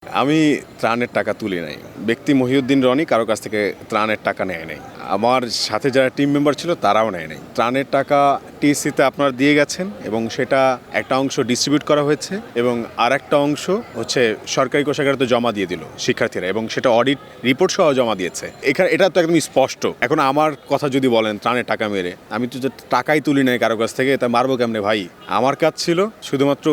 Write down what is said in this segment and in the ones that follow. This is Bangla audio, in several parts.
আমি ত্রাণের টাকা তুলি নাই। ব্যক্তি মহিউদ্দিন রনি কারো কাছ থেকে ত্রাণের টাকা নেয় নাই। আমার সাথে যারা টিম মেম্বার ছিল তারাও নেয় নাই। ত্রাণের টাকা টিএসসিতে আপনারা দিয়ে গেছেন এবং সেটা একটা অংশ ডিস্ট্রিবিউট করা হয়েছে এবং আর একটা অংশ হচ্ছে সরকারি কোষাগারে জমা দিয়ে দিল শিক্ষার্থীরা এবং সেটা অডিট রিপোর্ট সহ জমা দিয়েছে। এখানে এটা তো একদম স্পষ্ট। এখন আমার কথা যদি বলেন ত্রাণের টাকা মেরে, আমি তো টাকাই তুলি নাই কারো কাছ থেকে, তা মারবো কেমনে ভাই? আমার কাজ ছিল শুধুমাত্র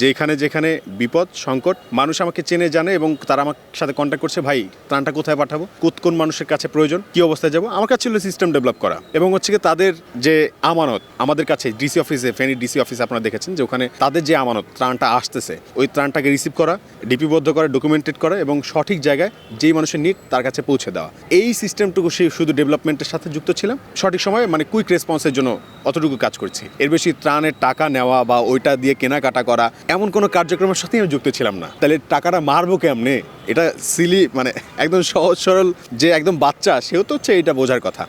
যেখানে যেখানে বিপদ সংকট, মানুষ আমাকে চেনে জানে এবং তারা আমার সাথে কন্ট্যাক্ট করছে, ভাই ত্রাণটা কোথায় পাঠাবো, কোন মানুষের কাছে প্রয়োজন, কি অবস্থায় যাবো, আমার কাছে ছিল সিস্টেম ডেভেলপ করা এবং হচ্ছে কি তাদের যে আমানত আমাদের কাছে ডিসি অফিসে, ফেনী ডিসি অফিসে আপনারা দেখেছেন যে ওখানে তাদের যে আমানত ত্রাণটা আসতেছে ওই ত্রাণটাকে রিসিভ করা, ডিপিবদ্ধ করা, ডকুমেন্টেড করা এবং সঠিক জায়গায় যেই মানুষের নিড তার কাছে পৌঁছে দেওয়া। এই সিস্টেমটুকু শুধু ডেভেলপমেন্টের সাথে যুক্ত ছিলাম, সঠিক সময়ে মানে কুইক রেসপন্সের জন্য অতটুকু কাজ করছি। এর বেশি ত্রাণের টাকা নেওয়া বা ওইটা দিয়ে কেনাকাটা করা এমন কোনো কার্যক্রমের সাথেই আমি যুক্ত ছিলাম না। তাহলে টাকাটা মারবো কেমনে? এটা সিলি, মানে একদম সহজ সরল যে একদম বাচ্চা সেও তো হচ্ছে এটা বোঝার কথা।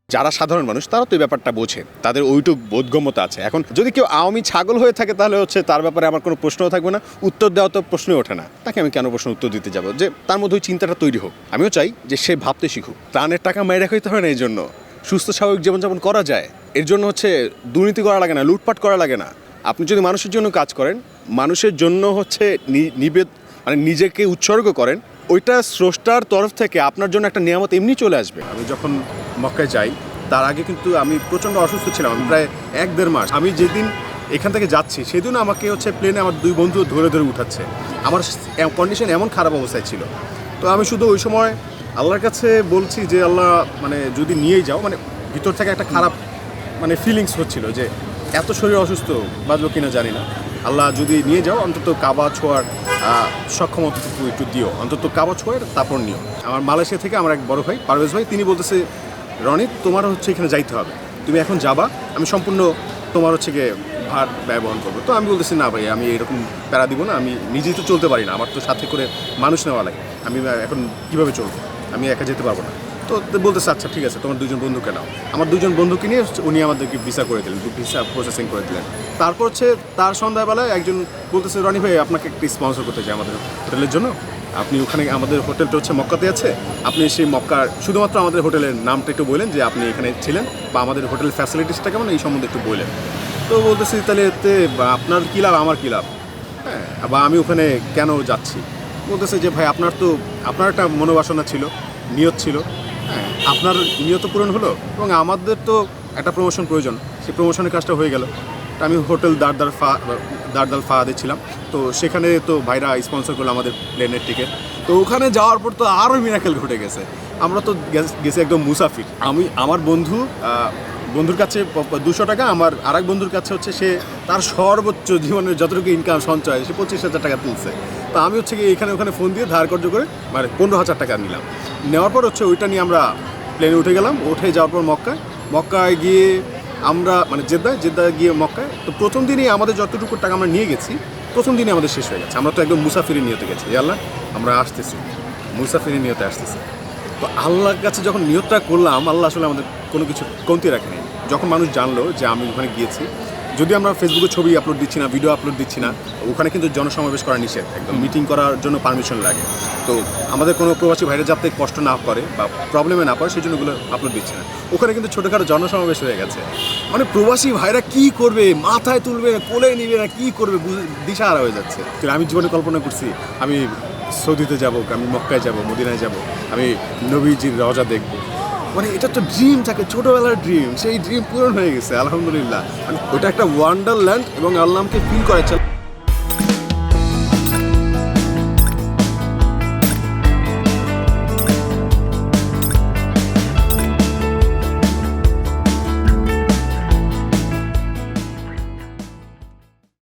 যারা সাধারণ মানুষ তারা তো এই ব্যাপারটা বোঝে, তাদের ওইটুক বোধগম্যতা আছে। এখন যদি কেউ আওয়ামী ছাগল হয়ে থাকে তাহলে হচ্ছে তার ব্যাপারে আমার কোনো প্রশ্নও থাকবে না, উত্তর দেওয়া তো প্রশ্নই ওঠে না। তাকে আমি কেন প্রশ্ন উত্তর দিতে যাব? যে তার মধ্যে ওই চিন্তাটা তৈরি হোক। আমিও চাই যে সে ভাবতে শিখুক। ত্রাণের টাকা মেরে খাইতে হয় না, এই জন্য সুস্থ স্বাভাবিক জীবনযাপন করা যায়। এর জন্য হচ্ছে দুর্নীতি করা লাগে না, লুটপাট করা লাগে না। আপনি যদি মানুষের জন্য কাজ করেন, মানুষের জন্য হচ্ছে মানে নিজেকে উৎসর্গ করেন, ওইটা স্রষ্টার তরফ থেকে আপনার জন্য একটা নিয়ামত এমনি চলে আসবে। আমি যখন মক্কায় যাই তার আগে কিন্তু আমি প্রচণ্ড অসুস্থ ছিলাম, আমি প্রায় 1-1.5 মাস। আমি যেদিন এখান থেকে যাচ্ছি সেদিন আমাকে হচ্ছে প্লেনে আমার 2 বন্ধু ধরে ধরে উঠাচ্ছে। আমার কন্ডিশন এমন খারাপ অবস্থায় ছিল। তো আমি শুধু ওই সময় আল্লাহর কাছে বলছি যে আল্লাহ, মানে যদি নিয়েই যাও, মানে ভিতর থেকে একটা খারাপ মানে ফিলিংস হচ্ছিল যে এত শরীর অসুস্থ, বাঁচবো কিনা জানি না। আল্লাহ যদি নিয়ে যাও অন্তত কাবা ছোঁয়ার সক্ষমতা একটু দিও, অন্তত কাবা ছোঁয়ার তারপর নিও। আমার মালয়েশিয়া থেকে আমার এক বড় ভাই পারভেজ ভাই, তিনি বলতেছে রনি তোমার হচ্ছে এখানে যাইতে হবে, তুমি এখন যাবা, আমি সম্পূর্ণ তোমার হচ্ছে গিয়ে ভার ব্যয় বহন করবো। তো আমি বলতেছি না ভাই, আমি এরকম প্যারা দিব না, আমি নিজেই তো চলতে পারি না, আমার তো সাথে করে মানুষ নেওয়া লাগে, আমি এখন কীভাবে চলবো, আমি একা যেতে পারবো না। তো বলতেছে আচ্ছা ঠিক আছে, তোমার 2 জন বন্ধুকে নাও। আমার 2 জন বন্ধুকে নিয়ে উনি আমাদেরকে ভিসা করে দিলেন, ভিসা প্রসেসিং করে দিলেন। তারপর হচ্ছে তার সন্ধ্যাবেলায় একজন বলতেছে রনি ভাই আপনাকে একটি স্পন্সর করতে চাই আমাদের হোটেলের জন্য, আপনি ওখানে, আমাদের হোটেলটা হচ্ছে মক্কাতে আছে, আপনি সেই মক্কার শুধুমাত্র আমাদের হোটেলের নামটা একটু বললেন যে আপনি এখানে ছিলেন বা আমাদের হোটেলের ফ্যাসিলিটিসটা কেমন এই সম্বন্ধে একটু বললেন। তো বলতেছি তাহলে এতে আপনার কী লাভ, আমার কী লাভ, হ্যাঁ, বা আমি ওখানে কেন যাচ্ছি? বলতেছে যে ভাই আপনার একটা মনোবাসনা ছিল, নিয়ত ছিল, হ্যাঁ, আপনার নিয়ত পূরণ হলো এবং আমাদের তো একটা প্রমোশন প্রয়োজন, সেই প্রমোশনের কাজটা হয়ে গেল। আমি হোটেল দারদাল ফাহাদে ছিলাম, তো সেখানে তো ভাইরা স্পন্সর করলো আমাদের প্লেনের টিকিট। তো ওখানে যাওয়ার পর তো আরও মিরাকেল ঘটে গেছে। আমরা তো গেছি একদম মুসাফির। আমার বন্ধুর কাছে 200 টাকা, আমার আরেক বন্ধুর কাছে হচ্ছে সে তার সর্বোচ্চ জীবনের যতটুকু ইনকাম সঞ্চয় সে 25,000 টাকা তুলছে। তো আমি হচ্ছে কি এখানে ওখানে ফোন দিয়ে ধার কর্য করে মানে 15,000 টাকা নিলাম। নেওয়ার পর হচ্ছে ওইটা নিয়ে আমরা প্লেনে উঠে গেলাম। উঠে যাওয়ার পর মক্কায় গিয়ে আমরা মানে জেদ্দায় গিয়ে মক্কায়, তো প্রথম দিনই আমাদের যতটুকু টাকা আমরা নিয়ে গেছি প্রথম দিনই আমাদের শেষ হয়ে গেছে। আমরা তো একদম মুসাফিরের নিয়তে গেছি, আল্লাহ আমরা আসতেছি, মুসাফিরের নিয়তে আসতেছি। তো আল্লাহর কাছে যখন নিয়তটা করলাম, আল্লাহ আসলে আমাদের কোনো কিছু কমতি রাখেনি। যখন মানুষ জানলো যে আমি ওখানে গিয়েছি, যদি আমরা ফেসবুকে ছবি আপলোড দিচ্ছি না, ভিডিও আপলোড দিচ্ছি না, ওখানে কিন্তু জনসমাবেশ করা নিষেধ, একদম মিটিং করার জন্য পারমিশন লাগে। তো আমাদের কোনো প্রবাসী ভাইরা যাতে কষ্ট না করে বা প্রবলেমে না পড়ে সেই জন্য ওগুলো আপলোড দিচ্ছে না। ওখানে কিন্তু ছোটোখাটো জনসমাবেশ হয়ে গেছে। মানে প্রবাসী ভাইরা কী করবে, মাথায় তুলবে না, কোলে নিবে না, কী করবে দিশাহারা হয়ে যাচ্ছে। আমি জীবনে কল্পনা করছি আমি সৌদিতে যাব, আমি মক্কায় যাব, মদিনায় যাব, আমি নবীজির রওজা দেখব। মানে এটা তো ড্রিম থাকে, ছোটোবেলার ড্রিম, সেই ড্রিম পূরণ হয়ে গেছে আলহামদুলিল্লাহ। মানে ওটা একটা ওয়ান্ডারল্যান্ড এবং আল্লাহ আমাকে ফিল করেছে।